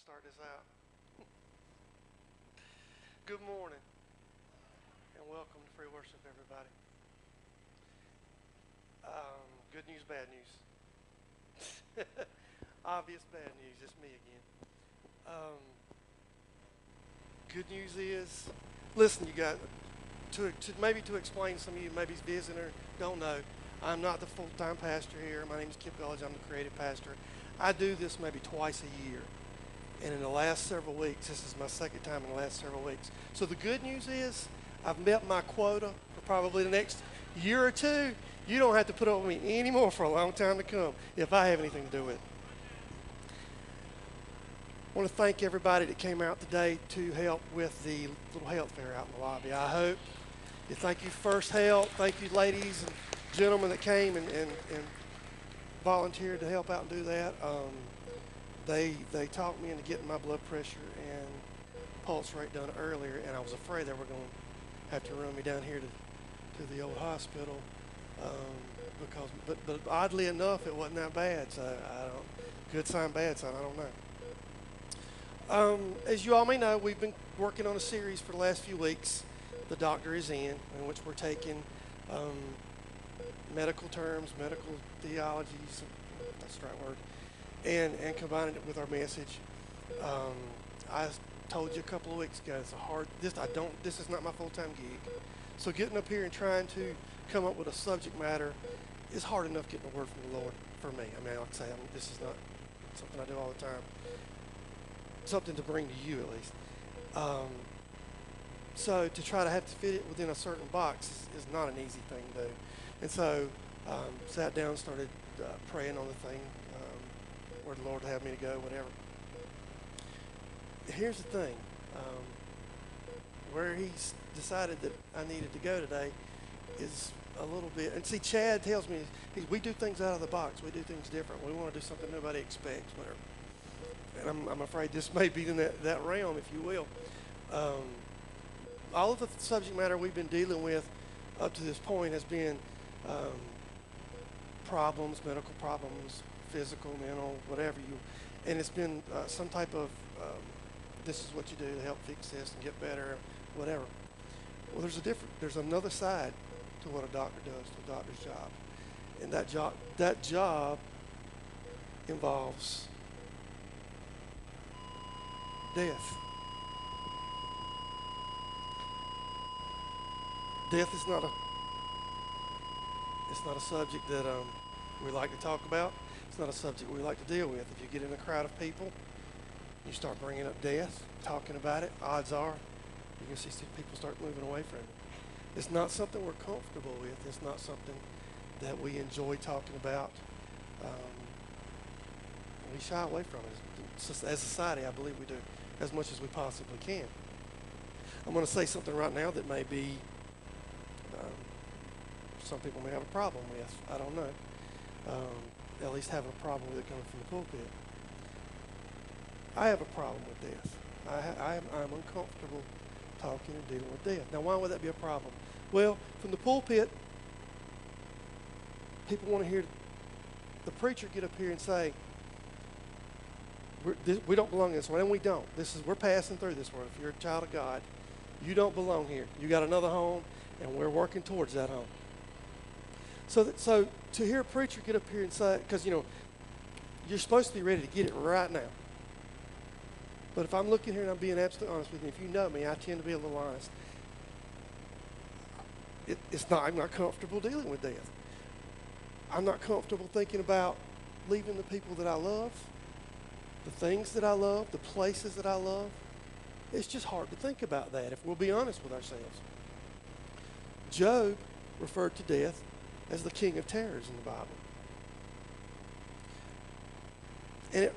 Start this out. Good morning and welcome to free worship, everybody. Good news, bad news. Obvious bad news, it's me again. Good news is, listen, you guys, to explain, some of you maybe visiting or don't know, I'm not the full-time pastor here. My name is Kip Gulledge. I'm the creative pastor. I do this maybe twice a year. And in the last several weeks, this is my second time in the last several weeks. So the good news is I've met my quota for probably the next year or two. You don't have to put up with me anymore for a long time to come if I have anything to do with it. I want to thank everybody that came out today to help with the little health fair out in the lobby. I hope. Thank you, First Help. Thank you, ladies and gentlemen that came and volunteered to help out and do that. They talked me into getting my blood pressure and pulse rate done earlier, and I was afraid they were going to have to run me down here to the old hospital but oddly enough, it wasn't that bad. So I don't, good sign, bad sign, I don't know. As you all may know, we've been working on a series for the last few weeks. The Doctor is in which we're taking medical terms, medical theologies, that's the right word, and combining it with our message. I told you a couple of weeks ago, this is not my full-time gig. So getting up here and trying to come up with a subject matter is hard enough getting a word from the Lord for me. I mean, like I say, this is not something I do all the time. Something to bring to you at least. So to try to have to fit it within a certain box is not an easy thing to do. And so sat down and started praying on the thing, where the Lord would have me to go, whatever. Here's the thing. Where he's decided that I needed to go today is a little bit, and see, Chad tells me, we do things out of the box. We do things different. We want to do something nobody expects, whatever. And I'm afraid this may be in that realm, if you will. All of the subject matter we've been dealing with up to this point has been problems, medical problems, physical, mental, whatever and it's been some type of this is what you do to help fix this and get better, whatever. Well, there's another side to what a doctor does, to a doctor's job, and that job involves death. Death is not a subject that we like to talk about. It's not a subject we like to deal with. If you get in a crowd of people, you start bringing up death, talking about it, odds are you're going to see people start moving away from it. It's not something we're comfortable with. It's not something that we enjoy talking about. We shy away from it. As a society, I believe we do as much as we possibly can. I'm going to say something right now that may be some people may have a problem with. I don't know. At least having a problem with it coming from the pulpit. I have a problem with death. I'm uncomfortable talking and dealing with death. Now, why would that be a problem? Well, from the pulpit, people want to hear the preacher get up here and say, we don't belong in this world, and we don't. We're passing through this world. If you're a child of God, you don't belong here. You got another home, and we're working towards that home. So to hear a preacher get up here and say, because you're supposed to be ready to get it right now. But if I'm looking here and I'm being absolutely honest with you, if you know me, I tend to be a little honest. I'm not comfortable dealing with death. I'm not comfortable thinking about leaving the people that I love, the things that I love, the places that I love. It's just hard to think about that if we'll be honest with ourselves. Job referred to death as the king of terrors in the Bible. And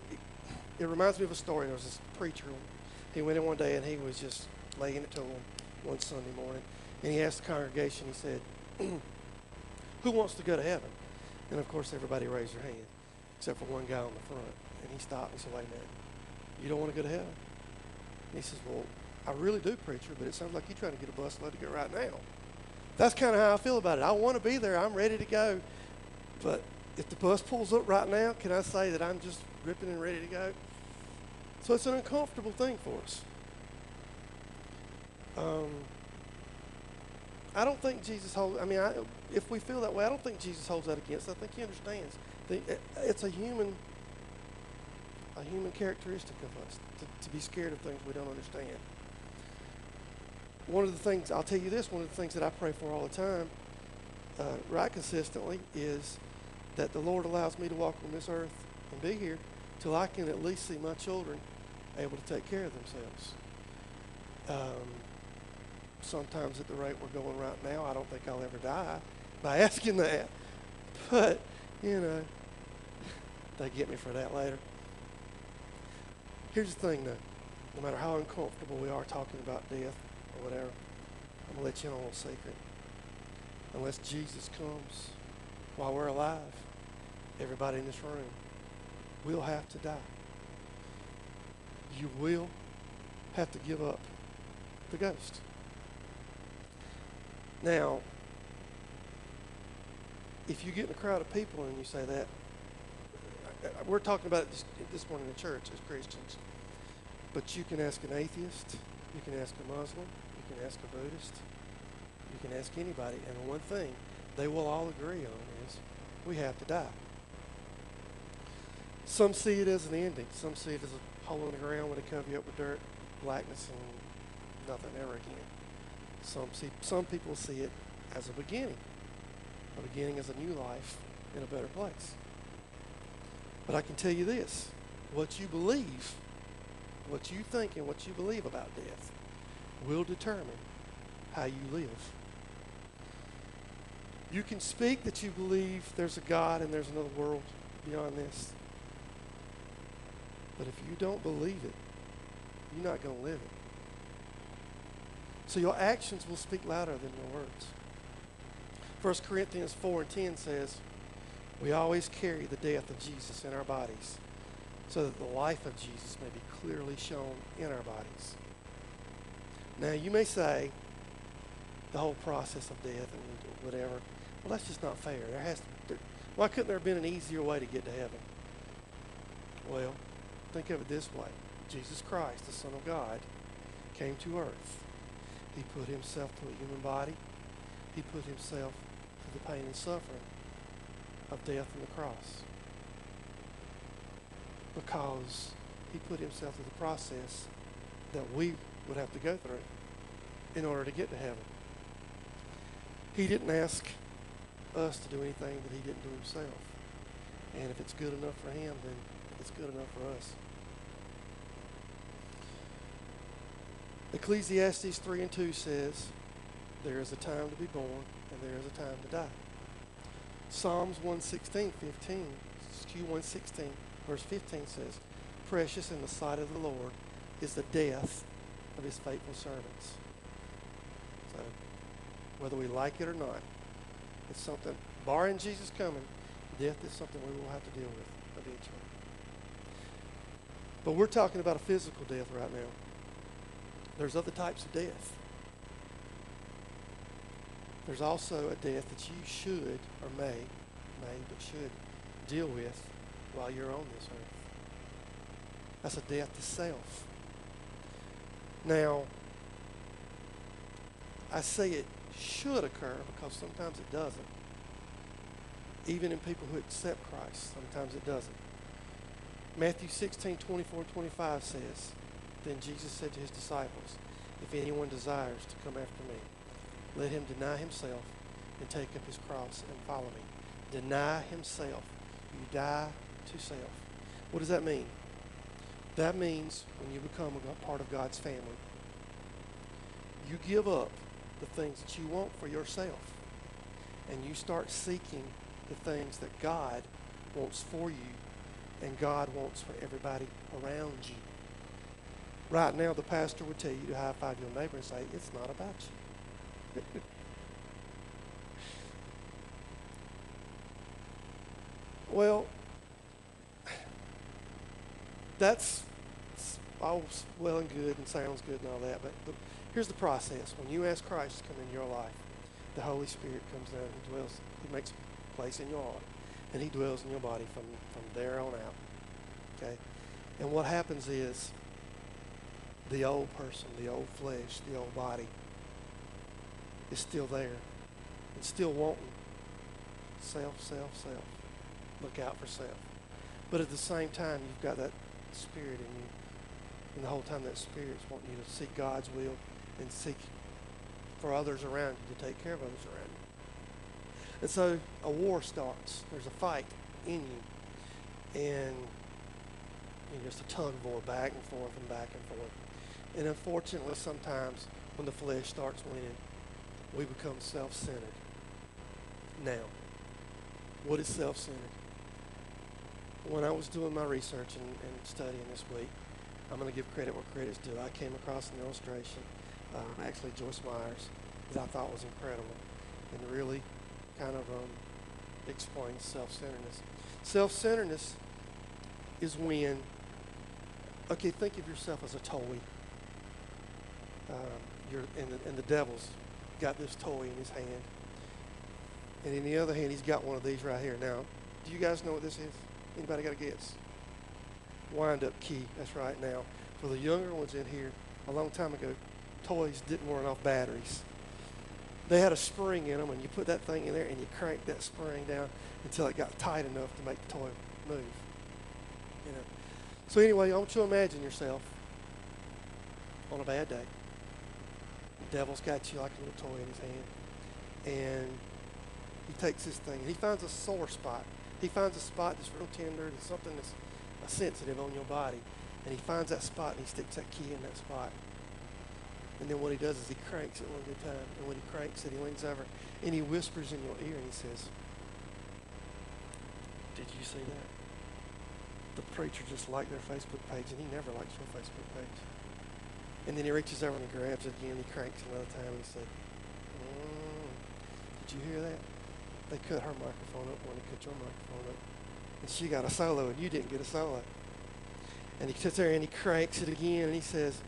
it reminds me of a story. There was this preacher. He went in one day and he was just laying it to him one Sunday morning. And he asked the congregation, he said, who wants to go to heaven? And of course everybody raised their hand, except for one guy on the front. And he stopped and said, wait a minute, you don't want to go to heaven? And he says, well, I really do, preacher, but it sounds like you're trying to get a busload to go right now. That's kind of how I feel about it. I want to be there. I'm ready to go. But if the bus pulls up right now, can I say that I'm just ripping and ready to go? So it's an uncomfortable thing for us. I don't think Jesus holds, if we feel that way, I don't think Jesus holds that against us. I think he understands. It's a human characteristic of us to be scared of things we don't understand. One of the things, I'll tell you this, one of the things that I pray for all the time, right consistently, is that the Lord allows me to walk on this earth and be here till I can at least see my children able to take care of themselves. Sometimes at the rate we're going right now, I don't think I'll ever die by asking that. But, they get me for that later. Here's the thing, though. No matter how uncomfortable we are talking about death or whatever, I'm going to let you in on a little secret. Unless Jesus comes while we're alive, everybody in this room will have to die. You will have to give up the ghost. Now, if you get in a crowd of people and you say that, we're talking about it this morning in the church as Christians, but you can ask an atheist, you can ask a Muslim, you can ask a Buddhist, you can ask anybody, and one thing they will all agree on is we have to die. Some see it as an ending. Some see it as a hole in the ground where they cover you up with dirt, blackness, and nothing ever again. Some people see it as a beginning as a new life in a better place. But I can tell you this, what you believe, what you think and what you believe about death will determine how you live. You can speak that you believe there's a God and there's another world beyond this. But if you don't believe it, you're not going to live it. So your actions will speak louder than your words. 1 Corinthians 4:10 says, we always carry the death of Jesus in our bodies so that the life of Jesus may be clearly shown in our bodies. Now you may say the whole process of death and whatever, well, that's just not fair. Why couldn't there have been an easier way to get to heaven? Well, think of it this way. Jesus Christ, the Son of God, came to earth. He put himself to a human body. He put himself to the pain and suffering of death on the cross. Because he put himself through the process that we would have to go through in order to get to heaven. He didn't ask us to do anything that he didn't do himself. And if it's good enough for him, then it's good enough for us. Ecclesiastes 3:2 says, there is a time to be born and there is a time to die. Psalms 116, verse 15 says, precious in the sight of the Lord is the death of his faithful servants. So, whether we like it or not, it's something, barring Jesus coming, death is something we will have to deal with eventually. But we're talking about a physical death right now. There's other types of death. There's also a death that you should, or may, but should deal with while you're on this earth. That's a death to self. Now, I say it should occur because sometimes it doesn't. Even in people who accept Christ, sometimes it doesn't. Matthew 16:24-25 says, then Jesus said to his disciples, if anyone desires to come after me, let him deny himself and take up his cross and follow me. Deny himself. You die to self. What does that mean? That means when you become a part of God's family, you give up the things that you want for yourself and you start seeking the things that God wants for you and God wants for everybody around you. Right now, the pastor would tell you to high-five your neighbor and say, it's not about you. Well, that's all well and good and sounds good and all that, but here's the process. When you ask Christ to come into your life, the Holy Spirit comes down and dwells. He makes a place in your heart, and he dwells in your body from there on out. Okay? And what happens is the old person, the old flesh, the old body is still there and still wanting self, self, self. Look out for self. But at the same time, you've got that spirit in you. And the whole time that spirit's wanting you to seek God's will and seek for others around you, to take care of others around you. And so a war starts. There's a fight in you. And just a tug of war back and forth and back and forth. And unfortunately, sometimes when the flesh starts winning, we become self-centered. Now, what is self-centered? When I was doing my research and studying this week, I'm going to give credit where credit's due. I came across an illustration, actually Joyce Meyer's, that I thought was incredible and really kind of explains self-centeredness. Self-centeredness is when, okay, think of yourself as a toy. And the devil's got this toy in his hand. And in the other hand, he's got one of these right here. Now, do you guys know what this is? Anybody got a guess? Wind-up key. That's right. Now, for the younger ones in here, a long time ago, toys didn't run off batteries. They had a spring in them, and you put that thing in there, and you crank that spring down until it got tight enough to make the toy move. You know. So anyway, I want you to imagine yourself on a bad day. The devil's got you like a little toy in his hand, and he takes this thing, and he finds a sore spot. He finds a spot that's real tender, that's something that's sensitive on your body, and he finds that spot, and he sticks that key in that spot. And then what he does is he cranks it one good time, and when he cranks it, he leans over, and he whispers in your ear, and he says, "Did you see that?" The preacher just liked their Facebook page, and he never likes your Facebook page. And then he reaches over and he grabs it again, he cranks another time, and he said, "Did you hear that? They cut her microphone up when they cut your microphone up. And she got a solo, and you didn't get a solo." And he sits there and he cranks it again, and he says,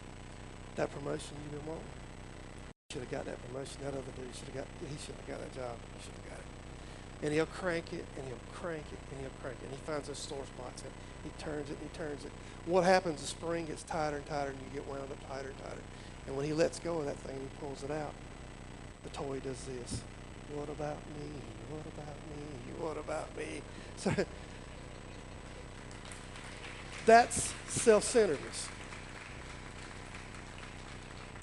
"That promotion you've been wanting, you should have got that promotion. That other dude should have got that job. You should have got it." And he'll crank it, and he'll crank it, and he'll crank it. And he finds those sore spots, and he turns it, and he turns it. What happens? The spring gets tighter and tighter, and you get wound up tighter and tighter. And when he lets go of that thing and he pulls it out, the toy does this. "What about me? What about me? What about me?" So that's self-centeredness.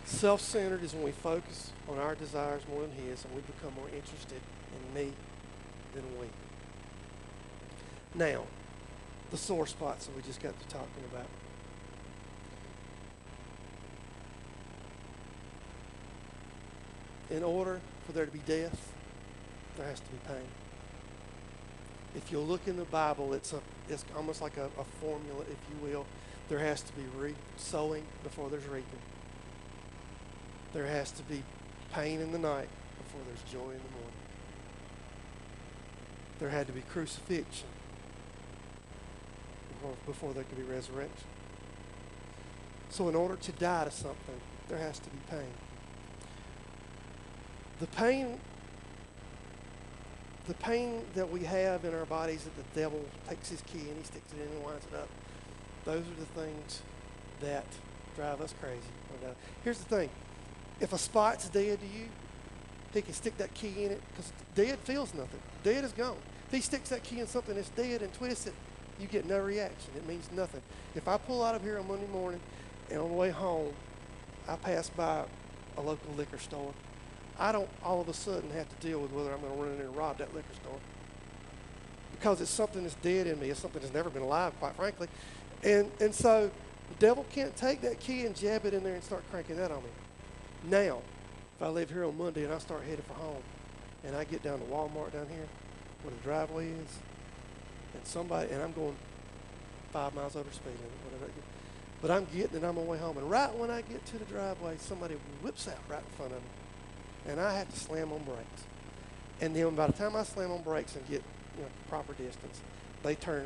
Self-centered is when we focus on our desires more than his, and we become more interested in me than we. Now, the sore spots that we just got to talking about. In order for there to be death, there has to be pain. If you look in the Bible, it's almost like a formula, if you will. There has to be sowing before there's reaping. There has to be pain in the night before there's joy in the morning. There had to be crucifixion before there could be resurrection. So in order to die to something, there has to be pain. The pain that we have in our bodies that the devil takes his key and he sticks it in and winds it up, those are the things that drive us crazy. Here's the thing. If a spot's dead to you, he can stick that key in it because dead feels nothing. Dead is gone. If he sticks that key in something that's dead and twists it, you get no reaction. It means nothing. If I pull out of here on Monday morning and on the way home, I pass by a local liquor store, I don't all of a sudden have to deal with whether I'm going to run in there and rob that liquor store. Because it's something that's dead in me. It's something that's never been alive, quite frankly. And so the devil can't take that key and jab it in there and start cranking that on me. Now, if I leave here on Monday and I start headed for home, and I get down to Walmart down here where the driveway is, and I'm going 5 miles over speed limit, whatever. But I'm getting it, I'm on my way home. And right when I get to the driveway, somebody whips out right in front of me. And I have to slam on brakes. And then by the time I slam on brakes and get proper distance, they turn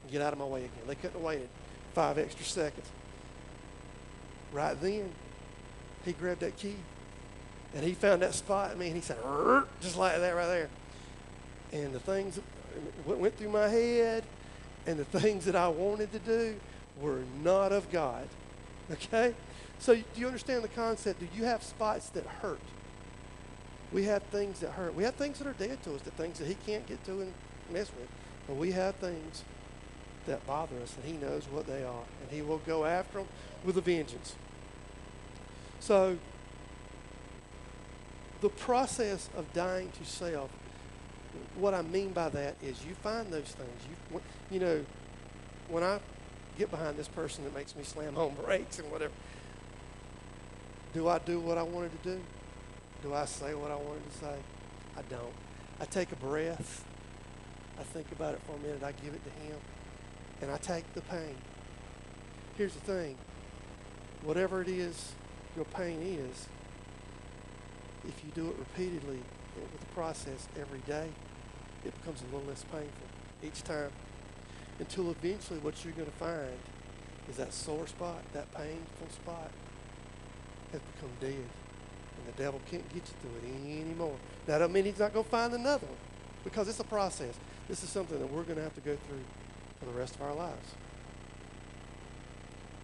and get out of my way again. They couldn't have waited 5 extra seconds. Right then, he grabbed that key, and he found that spot in me, and he said, just like that right there. And the things that went through my head and the things that I wanted to do were not of God. Okay? So do you understand the concept? Do you have spots that hurt? We have things that hurt. We have things that are dead to us, the things that he can't get to and mess with. But we have things that bother us, and he knows what they are. And he will go after them with a vengeance. So the process of dying to self, what I mean by that is you find those things. You know, when I get behind this person that makes me slam on brakes and whatever, do I do what I wanted to do? Do I say what I wanted to say? I don't. I take a breath. I think about it for a minute. I give it to him. And I take the pain. Here's the thing. Whatever it is your pain is, if you do it repeatedly with the process every day, it becomes a little less painful each time. Until eventually what you're going to find is that sore spot, that painful spot, has become dead. And the devil can't get you through it anymore. That doesn't mean he's not going to find another one, because it's a process. This is something that we're going to have to go through for the rest of our lives.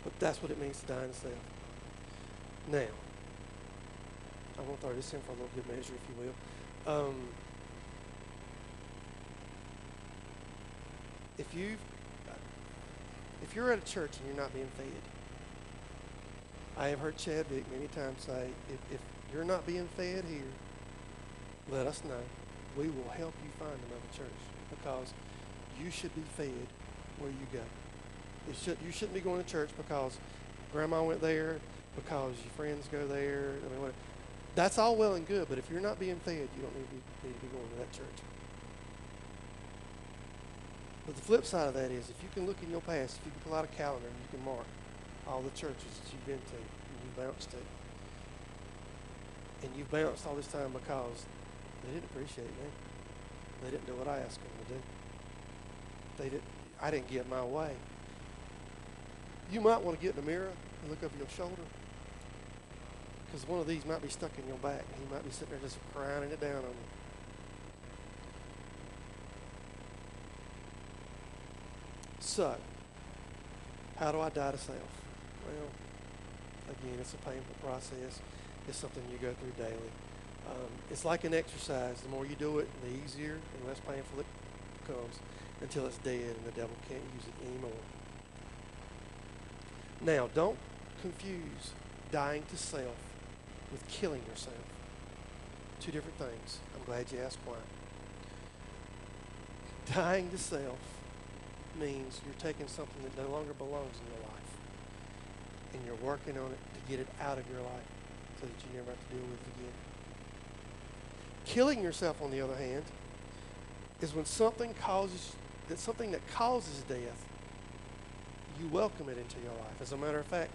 But that's what it means to die in self. Now, I'm going to throw this in for a little good measure, if you will. If you're at a church and you're not being fed, I have heard Chad Vick many times say, if you're not being fed here, let us know. We will help you find another church, because you should be fed where you go. You shouldn't be going to church because grandma went there, because your friends go there. I mean, that's all well and good, but if you're not being fed, you don't need to be going to that church. But the flip side of that is, if you can look in your past, if you can pull out a calendar and you can mark all the churches that you've been to and you bounced to, and you bounced all this time because they didn't appreciate me. They didn't do what I asked them to do. I didn't get my way. You might want to get in the mirror and look over your shoulder, because one of these might be stuck in your back, and he might be sitting there just grinding it down on you. So, how do I die to self? Well, again, it's a painful process. It's something you go through daily. It's like an exercise. The more you do it, the easier and less painful it becomes, until it's dead and the devil can't use it anymore. Now, don't confuse dying to self with killing yourself. Two different things. I'm glad you asked why. Dying to self means you're taking something that no longer belongs in your life, and you're working on it to get it out of your life so that you never have to deal with it again. Killing yourself, on the other hand, is when something that causes death, you welcome it into your life. As a matter of fact,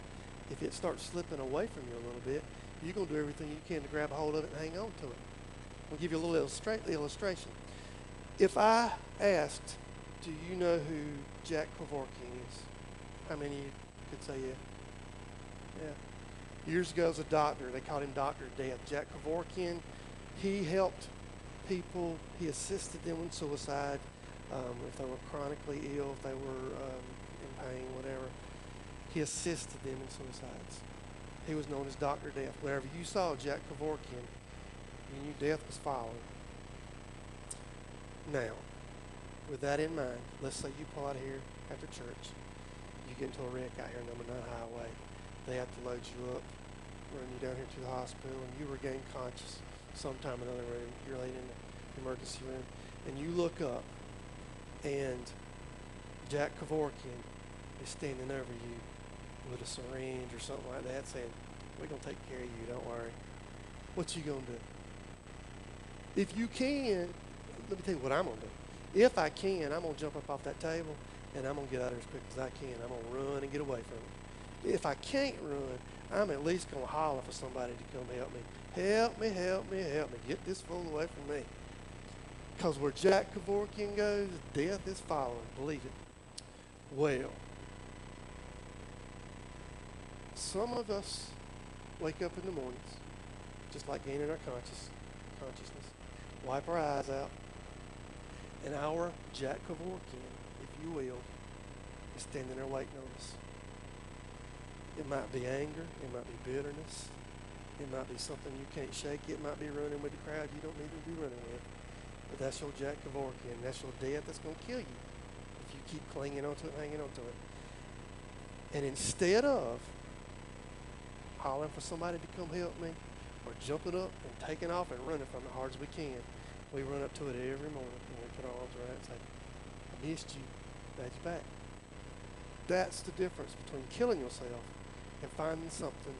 if it starts slipping away from you a little bit, you're going to do everything you can to grab a hold of it and hang on to it. I'll give you a little illustration. If I asked, do you know who Jack Kevorkian is? How many of you could say yeah? Yeah. Years ago as a doctor, they called him Dr. Death. Jack Kevorkian, he helped people, he assisted them with suicide, if they were chronically ill, if they were in pain, whatever. He assisted them in suicides. He was known as Dr. Death. Whenever you saw Jack Kevorkian, you knew death was following. Now, with that in mind, let's say you pull out of here after church. You get into a wreck out here on number 9 highway. They have to load you up, run you down here to the hospital, and you regain conscious sometime in another room. You're laid in the emergency room, and you look up, and Jack Kevorkian is standing over you with a syringe or something like that, saying, "We're going to take care of you, don't worry." What you going to do? If you can, let me tell you what I'm going to do. If I can, I'm going to jump up off that table, and I'm going to get out of there as quick as I can. I'm going to run and get away from it. If I can't run, I'm at least going to holler for somebody to come help me. Help me, help me, help me. Get this fool away from me. Because where Jack Kevorkian goes, death is following. Believe it. Well, some of us wake up in the mornings, just like gaining our consciousness, wipe our eyes out, and our Jack Kevorkian, if you will, is standing there waiting on us. It might be anger. It might be bitterness. It might be something you can't shake. It might be running with the crowd you don't need to be running with. But that's your Jack Kevorkian. That's your death that's going to kill you if you keep clinging onto it, hanging onto it. And instead of hollering for somebody to come help me or jumping up and taking off and running from it hard as we can, we run up to it every morning and we put our arms around it and say, I missed you. Glad you're back. That's the difference between killing yourself and finding something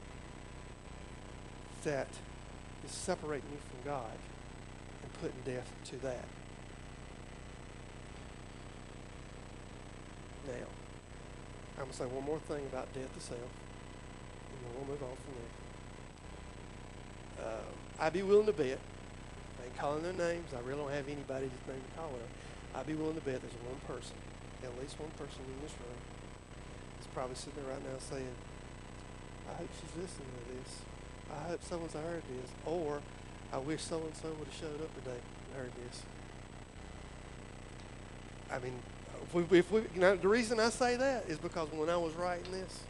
that is separating you from God and putting death to that. Now, I'm going to say one more thing about death to self, and then we'll move on from there. I'd be willing to bet, I ain't calling their names, I really don't have anybody's name to call out. I'd be willing to bet there's one person, at least one person in this room, that's probably sitting there right now saying, I hope she's listening to this. I hope someone's heard this. Or, I wish so-and-so would have showed up today and heard this. I mean, the reason I say that is because when I was writing this,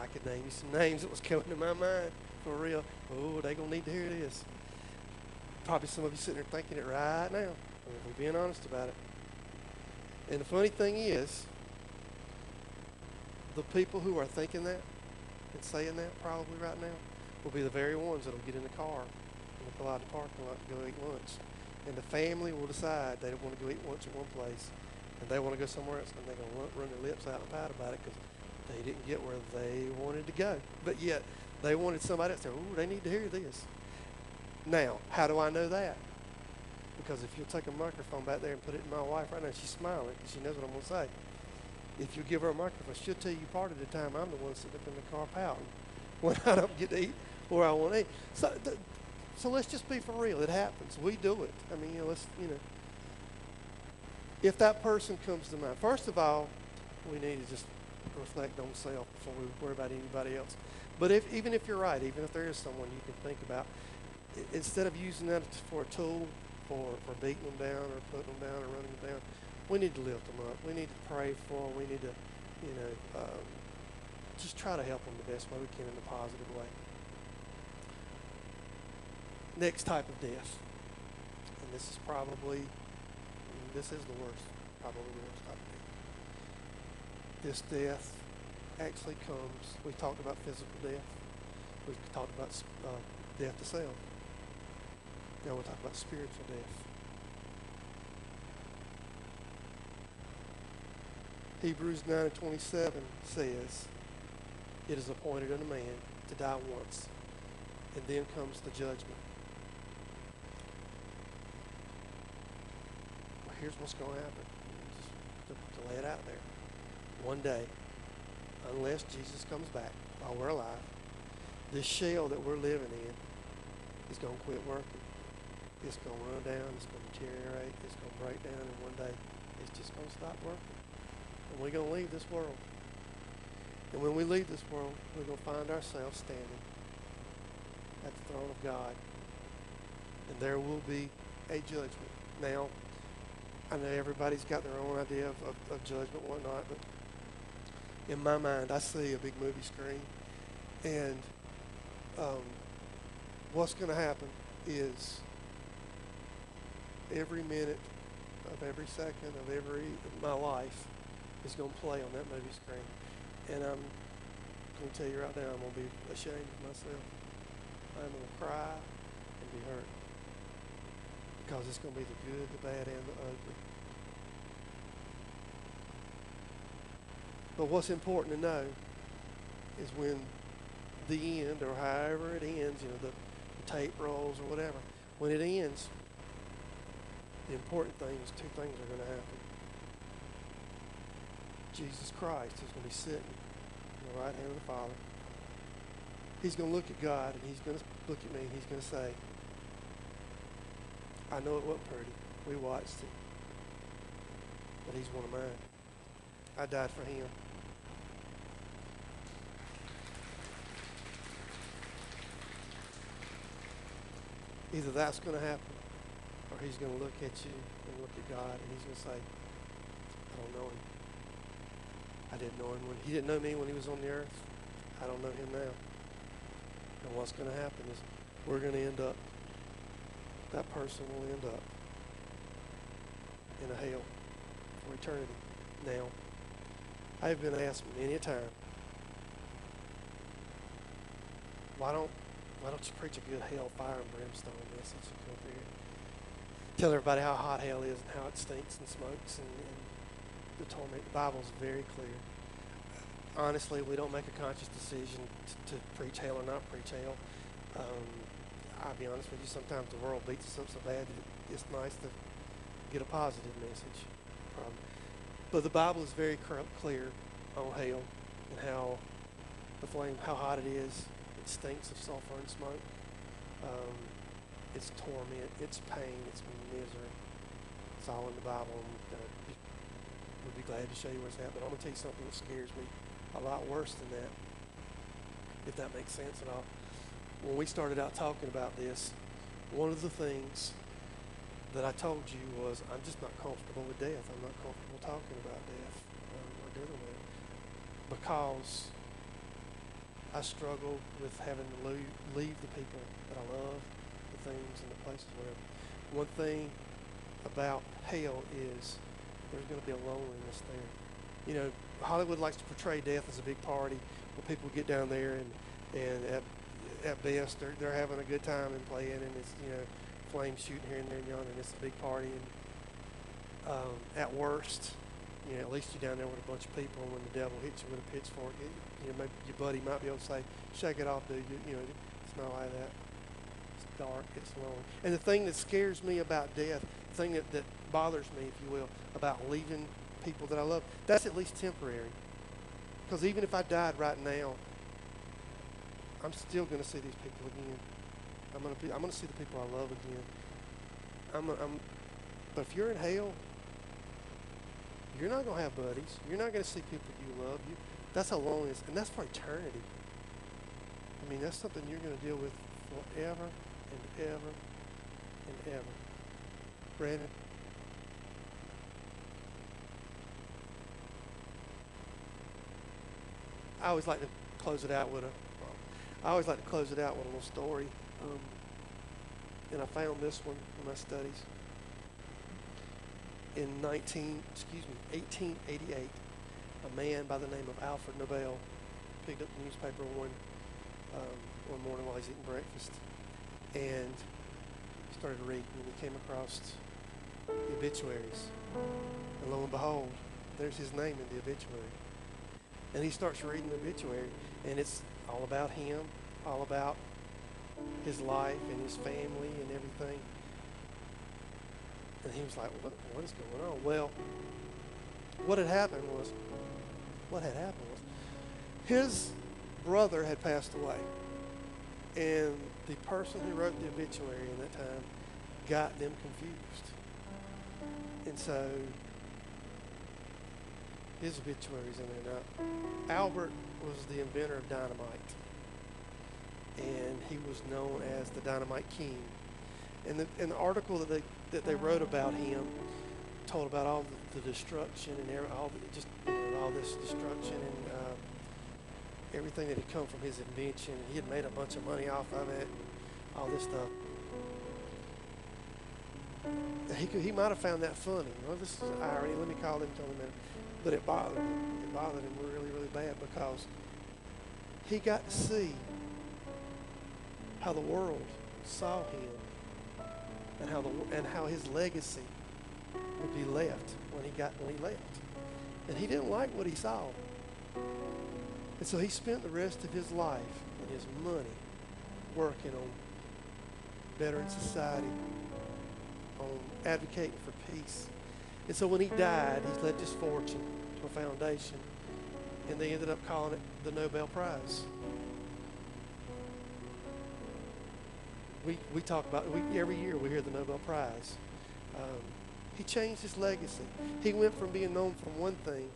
I could name you some names that was coming to my mind for real. Oh, they going to need to hear this. Probably some of you sitting there thinking it right now. I mean, if we're being honest about it. And the funny thing is, the people who are thinking that and saying that probably right now will be the very ones that will get in the car and will pull out the parking lot to go eat lunch. And the family will decide they want to go eat lunch at one place and they want to go somewhere else, and they're going to run their lips out and pout about it because they didn't get where they wanted to go. But yet they wanted somebody else to say, ooh, they need to hear this. Now, how do I know that? Because if you'll take a microphone back there and put it in my wife right now, she's smiling because she knows what I'm going to say. If you give her a microphone, she'll tell you part of the time I'm the one sitting up in the car pouting when I don't get to eat where I want to eat. So let's just be for real. It happens. We do it. I mean, if that person comes to mind, first of all, we need to just reflect on self before we worry about anybody else. But even if you're right, even if there is someone you can think about, instead of using that for a tool for beating them down or putting them down or running them down, we need to lift them up. We need to pray for them. We need to, just try to help them the best way we can in a positive way. Next type of death, and this is the worst, probably the worst type of death. This death actually comes, we talked about physical death. We've talked about death to self. Now we'll talk about spiritual death. Hebrews 9:27 says, it is appointed unto man to die once, and then comes the judgment. Well, here's what's going to happen, just to lay it out there. One day, unless Jesus comes back while we're alive, this shell that we're living in is going to quit working. It's going to run down, it's going to deteriorate, it's going to break down, and one day it's just going to stop working. And we're going to leave this world. And when we leave this world, we're going to find ourselves standing at the throne of God. And there will be a judgment. Now, I know everybody's got their own idea of judgment and whatnot, but in my mind, I see a big movie screen. And what's going to happen is every minute of every second of my life is going to play on that movie screen. And I'm going to tell you right now, I'm going to be ashamed of myself. I'm going to cry and be hurt. Because it's going to be the good, the bad, and the ugly. But what's important to know is when the end, or however it ends, the tape rolls or whatever, when it ends, the important thing is two things are going to happen. Jesus Christ is going to be sitting on the right hand of the Father. He's going to look at God, and he's going to look at me, and he's going to say, I know it wasn't pretty. We watched it. But he's one of mine. I died for him. Either that's going to happen, or he's going to look at you and look at God, and he's going to say, I don't know him. I didn't know him when he didn't know me when he was on the earth. I don't know him now. And what's going to happen is we're going to end up, that person will end up in a hell for eternity. Now, I've been asked many a time, why don't you preach a good hell, fire, and brimstone message? Come up here. Tell everybody how hot hell is and how it stinks and smokes and the torment. The Bible's very clear. Honestly, we don't make a conscious decision to preach hell or not preach hell. I'll be honest with you, sometimes the world beats us up so bad that it's nice to get a positive message. But the Bible is very clear on hell and how the flame, how hot it is. It stinks of sulfur and smoke. It's torment, it's pain, it's misery. It's all in the Bible. And, we'll be glad to show you where it's at. But I'm going to tell you something that scares me a lot worse than that, if that makes sense at all. When we started out talking about this, one of the things that I told you was, I'm just not comfortable with death. I'm not comfortable talking about death or dealing with it, because I struggle with having to leave the people that I love, the things and the places, whatever. One thing about hell is there's going to be a loneliness there. You know, Hollywood likes to portray death as a big party where people get down there and at best they're having a good time and playing, and it's, you know, flames shooting here and there and yonder, and it's a big party. And at worst, you know, at least you're down there with a bunch of people, and when the devil hits you with a pitchfork, you know, maybe your buddy might be able to say, "Shake it off, dude." You know, it's not like that. It's dark, it's lonely. And the thing that scares me about death, the thing that bothers me, if you will, about leaving people that I love, that's at least temporary. Because even if I died right now, I'm still going to see these people again. I'm going to see the people I love again. But if you're in hell, you're not going to have buddies. You're not going to see people you love. That's a loneliness, and that's for eternity. I mean, that's something you're going to deal with forever and ever and ever. Brandon? I always like to close it out with a little story. And I found this one in my studies. In 1888, a man by the name of Alfred Nobel picked up the newspaper one morning while he's eating breakfast and started reading, and he came across the obituaries. And lo and behold, there's his name in the obituary. And he starts reading the obituary, and it's all about him, all about his life and his family and everything. And he was like, what is going on? Well, what had happened was his brother had passed away. And the person who wrote the obituary in that time got them confused. And so his obituary's in there now. Albert was the inventor of dynamite, and he was known as the Dynamite King. And the article that they wrote about him told about all the destruction and all this destruction and everything that had come from his invention. He had made a bunch of money off of it, all this stuff. He might have found that funny. Well, this is irony. Let me call him and tell him that. But it bothered him. It bothered him really, really bad, because he got to see how the world saw him and how his legacy would be left when he left. And he didn't like what he saw. And so he spent the rest of his life and his money working on bettering society, on advocating for peace. And so when he died, he left his fortune to a foundation, and they ended up calling it the Nobel Prize. We talk about every year we hear the Nobel Prize. He changed his legacy. He went from being known for one thing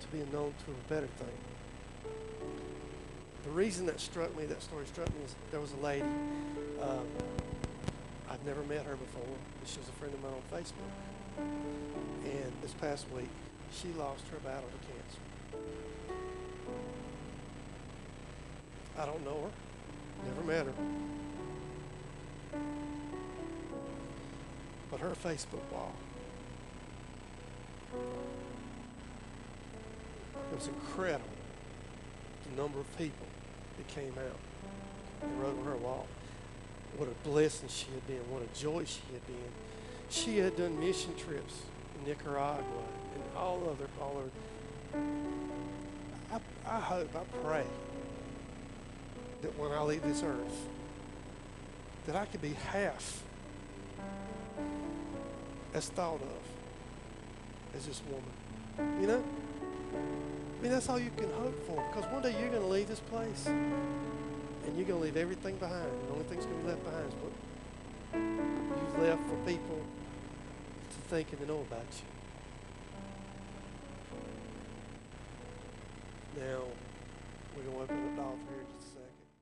to being known to a better thing. The reason that story struck me, is there was a lady. I'd never met her before, but she was a friend of mine on Facebook. And this past week, she lost her battle to cancer. I don't know her. Never met her. But her Facebook wall, it was incredible, the number of people that came out and wrote on her wall. What a blessing she had been, what a joy she had been. She had done mission trips in Nicaragua and all over. I hope, I pray that when I leave this earth, that I could be half as thought of as this woman. You know? I mean, that's all you can hope for, because one day you're going to leave this place and you're going to leave everything behind. The only thing's going to be left behind is what you've left for people to think and to know about you. Now,